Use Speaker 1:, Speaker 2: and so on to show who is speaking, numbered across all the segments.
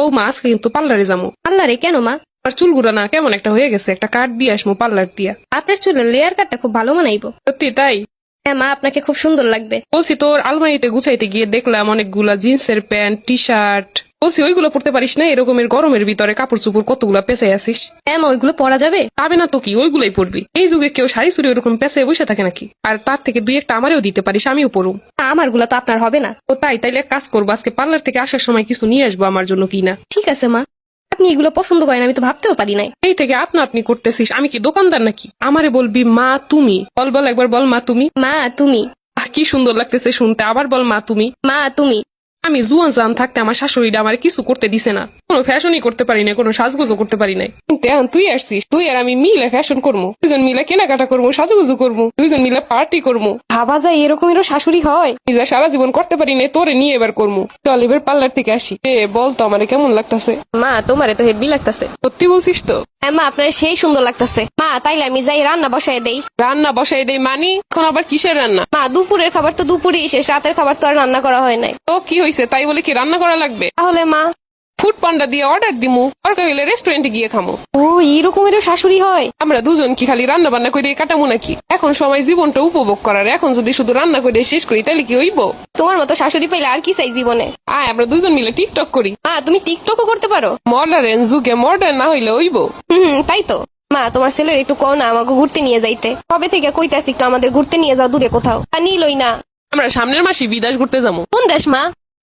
Speaker 1: ও মা আজকে কিন্তু পার্লারে যাবো।
Speaker 2: পার্লারে কেন মা?
Speaker 1: আর চুলগুলো না কেমন একটা হয়ে গেছে, একটা কাট দিয়ে আসবো পার্লার দিয়া।
Speaker 2: আপনার চুলের লেয়ার কাটটা খুব ভালো মানাইবো।
Speaker 1: সত্যি তাই?
Speaker 2: হ্যাঁ মা, আপনাকে খুব সুন্দর লাগবে।
Speaker 1: বলছি তোর আলমারিতে গুছাইতে গিয়ে দেখলাম অনেকগুলা জিন্সের প্যান্ট, টি শার্ট। বলছি ওইগুলো পড়তে পারিস না? এরকমের গরমের ভিতরে কাপড় চোপড় কতগুলা পেঁচে আসিস।
Speaker 2: হ্যাঁ মা, ওইগুলো পরা যাবে?
Speaker 1: পাবে না তো কি, ওইগুলাই পড়বি। এই যুগে কেউ শাড়ি চুড়ি ওরকম পেঁচে বসে থাকে নাকি? আর তার থেকে দুই একটা আমারেও দিতে পারিস, আমিও পড়ুম।
Speaker 2: আমার গুলা তো আপনার হবে না।
Speaker 1: ও তাই? তাইলে এক কাজ করবো, আজকে পার্লার থেকে আসার সময় কিছু নিয়ে আসবো আমার জন্য কিনা।
Speaker 2: ঠিক আছে মা, আপনি এগুলো পছন্দ করেন আমি তো ভাবতেও পারি নাই।
Speaker 1: এই থেকে আপনা আপনি করতেছিস, আমি কি দোকানদার নাকি? আমারে বলবি মা তুমি। বল বল একবার বল মা তুমি।
Speaker 2: মা তুমি।
Speaker 1: কি সুন্দর লাগতেছে শুনতে, আবার বল মা তুমি।
Speaker 2: মা তুমি।
Speaker 1: আমি জুয়ান জান থাকতে আমার শাশুড়িটা আমার কিছু করতে দিছে না, কোনো ফ্যাশনই করতে পারি না, কোনো সাজগুজও করতে পারি নাই। কিন্তু এখন তুই আসছিস, তুই আর আমি মিলে ফ্যাশন করবো, দুজন মিলে কেনাকাটা করবো, সাজুগুজু করবো, দুজন মিলে পার্টি করবো।
Speaker 2: ভাবা যায় এরকমেরও শাশুড়ি হয়?
Speaker 1: নিজে সারা জীবন করতে পারি না, তোরে নিয়ে এবার করবো। চল এবার পার্লার থেকে আসি। বল তো আমারে কেমন লাগতেছে?
Speaker 2: মা তোমারে তো হেভি লাগতেছে।
Speaker 1: সত্যি বলছিস তো?
Speaker 2: হ্যাঁ মা, আপনার সেই সুন্দর লাগতেছে। মা তাইলে আমি যাই রান্না বসায় দেই।
Speaker 1: রান্না বসাই দেই মানি? এখন আবার কিসের রান্না?
Speaker 2: মা দুপুরের খাবার তো দুপুরেই শেষ, রাতের খাবার তো আর রান্না করা হয় নাই।
Speaker 1: তো কি হয়েছে, তাই বলে কি রান্না করা লাগবে?
Speaker 2: তাহলে মা?
Speaker 1: ফুড পান্ডা দিয়ে অর্ডার দিমু, দরকার হইলে রেস্টুরেন্টে গিয়ে খামো।
Speaker 2: ও এরকমেরও শাশুড়ি হয়?
Speaker 1: আমরা দুজন কি খালি রান্না বান্না করে কাটামো নাকি? এখন সময় জীবনটা উপভোগ করার, এখন যদি শুধু রান্না করে শেষ করি তাহলে কি হইব?
Speaker 2: তোমার মতো শাশুড়ি পাইলে আর কি চাই জীবনে।
Speaker 1: আয় আমরা দুজন মিলে টিকটক করি।
Speaker 2: মা তুমি টিকটকও করতে পারো?
Speaker 1: মডার্ন যুগে মডার্ন না হইলে হইব?
Speaker 2: তাই তো। মা তোমার ছেলের একটু কও না আমাকে ঘুরতে নিয়ে যাইতে। কবে থেকে কইতাছি একটু আমাদের ঘুরতে নিয়ে যাও দূরে কোথাও, তা নিলই না।
Speaker 1: আমরা সামনের মাসে বিদেশ ঘুরতে যাবো।
Speaker 2: কোন দেশ মা?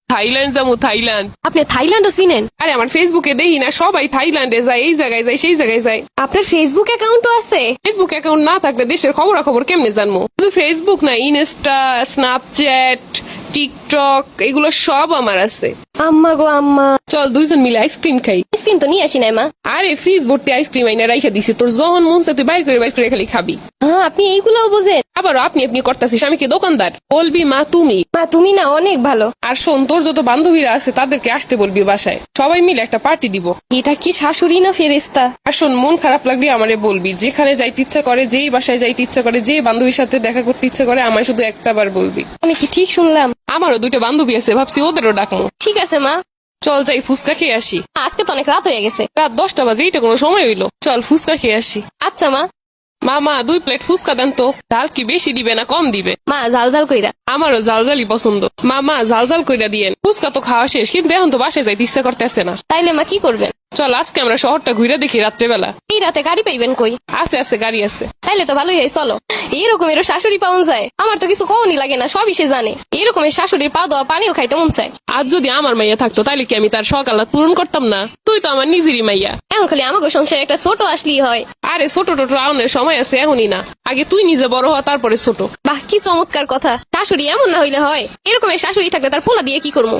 Speaker 1: থাইল্যান্ড যাবো, থাইল্যান্ড।
Speaker 2: আপনি থাইল্যান্ডও চিনেন?
Speaker 1: আরে আমার ফেসবুকে দেখি না সবাই থাইল্যান্ডে যায়, এই জায়গায় যায়, সেই জায়গায় যায়।
Speaker 2: আপনার ফেসবুক অ্যাকাউন্টও আছে?
Speaker 1: ফেসবুক অ্যাকাউন্ট না থাকলে দেশের খবরাখবর কেমনে জানবো? শুধু ফেসবুক না, ইনস্টা, স্ন্যাপচ্যাট, টিকটক, এগুলো সব আমার আছে।
Speaker 2: আম্মা গো আম্মা।
Speaker 1: চল দুইজন মিলে আইসক্রিম খাই।
Speaker 2: আইসক্রিম তো নিয়ে আসি নাই মা।
Speaker 1: আরে ফ্রিজ ভর্তি আইসক্রিম আইনা রাইখা দিছি, তোর যখন মন চায় তুই বাইর করে খালি খাবি।
Speaker 2: হ্যাঁ আপনি এইগুলোও বোঝেন?
Speaker 1: আবার আপনি আপনি করতেছিস, আমি কি দোকানদার? বলবি মা তুমি।
Speaker 2: মা তুমি না অনেক ভালো।
Speaker 1: আর শোন, তোর যত বান্ধবীরা আছে তাদেরকে আসতে বলবি বাসায়, সবাই মিলে একটা পার্টি দিব।
Speaker 2: এটা কি শাশুড়ি না ফেরেস্তা?
Speaker 1: আর শোন, মন খারাপ লাগলে আমারে বলবি, যেখানে যাইতে ইচ্ছা করে, যেই বাসায় যাইতে ইচ্ছা করে, যে বান্ধবীর সাথে দেখা করতে ইচ্ছা করে, আমায় শুধু একটা বার বলবি।
Speaker 2: আমি কি ঠিক শুনলাম?
Speaker 1: আমারও দুইটা বান্ধবী আছে, ভাবছি ওদেরও ডাকবো।
Speaker 2: ঠিক আছে মা।
Speaker 1: চল যাই ফুচকা খেয়ে আসি।
Speaker 2: আজকে তো অনেক রাত হয়ে গেছে।
Speaker 1: রাত 10টা বাজে, এইটা কোনো সময় হইলো? চল ফুচকা খেয়ে আসি।
Speaker 2: আচ্ছা মা।
Speaker 1: মামা 2 প্লেট ফুচকা দেন তো। ঝাল কি বেশি দিবে না কম দিবে?
Speaker 2: মা জাল জাল কইরা।
Speaker 1: আমারও জালজালি পছন্দ। মামা জালজাল কইরা দিয়েন। ফুচকা তো খাওয়া শেষ, কিন্তু এখন তো বাসায় যাইতে ইচ্ছা করতেছে না।
Speaker 2: তাইলে মা কি করবেন?
Speaker 1: চল আজকে আমরা শহরটা ঘুরে দেখি রাত্রেবেলা।
Speaker 2: এই রাতে গাড়ি পাইবেন কই?
Speaker 1: আছে আছে, গাড়ি আছে।
Speaker 2: তাইলে তো ভালোই হয়, চলো। এরকমেরও শাশুড়ি পাওয়া যায়? আমার তো কিছু কওনি লাগে না, সবই সে জানে। এরকমের শাশুড়ির পা দেওয়া পানিও খাইতে মন চায়।
Speaker 1: আজ যদি আমার মাইয়া থাকতো তাইলে কি আমি তার সকালাত পূরণ করতাম না? তুই তো আমার নিজেরই মাইয়া।
Speaker 2: এখন খালি আমাকে সংসারে একটা ছোট আসলেই হয়।
Speaker 1: আরে ছোট টোটো আউনের সময় আছে, এখনই না। আগে তুই নিজে বড় হ, তারপরে ছোট।
Speaker 2: বাহ কি চমৎকার কথা। শাশুড়ি এমন না হইলে হয়? এরকমের শাশুড়ি থাকলে তার পোলা দিয়ে কি করবো?